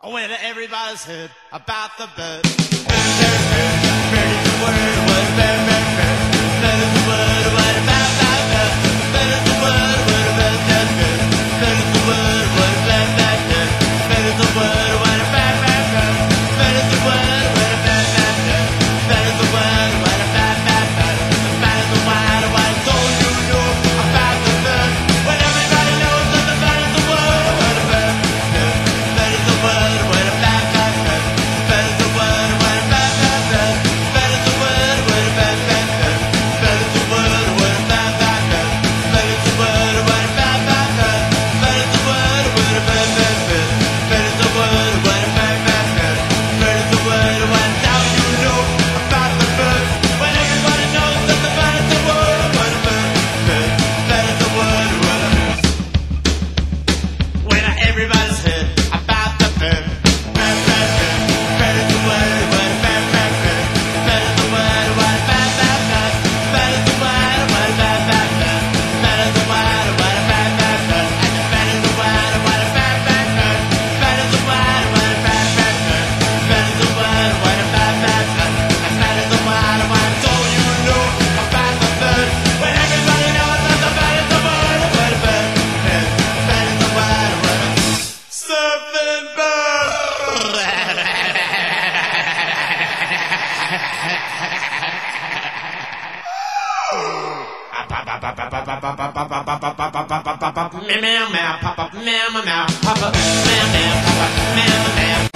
When everybody's heard about the bird. Bird is the word, what a bird, bird, bird. Bird is the word, what a bird, bird, bird. Bird is the word, what a bird, bird, bird. Bird is the word, what a bird, bird, bird. Bird is the word, what a bird, bird, bird. Bird is the word, what a bird, bird, bird. Bird is the word, what a bird, bird, bird. Bird is the word, what I told you know about the bird. When everybody knows that the bird is the word, what a bird, bird. Bird is the word, what a bird, bird, bird. Bird is the word, what a bird, bird, bird. Bird is the word, what a bird, bird, bird. Bird is the word, what a bird, bird, bird. Bird is the word, what a bird, bird, bird. Bird is the word, what a bird, bird, bird. Bird is the word, what a bird, bird, bird. Bird is the word, what now you know about the bird. When everybody knows that the bird is the word, what a bird, bird. Bird is the word, what a when everybody's heard about the bird. Bird, bird, bird. Bird is the word, what a bird, bird, bird. Bird is the word, what a bird, bird, bird. Bird is the word, what a bird, bird, bird. Bird is the word, what a bird, bird, bird. Bird is the word, what a bird, bird, bird. Bird is the word, what a bird, bird, bird. Bird is the word, what a bird, bird, bird. Bird is the word, what I told you know about the bird. When everybody knows that the bird is the word, what a bird, bird. Bird is the word, what a surfin' bird. Meow meow, pop up, meow meow, pop up, meow meow, pop up, meow meow.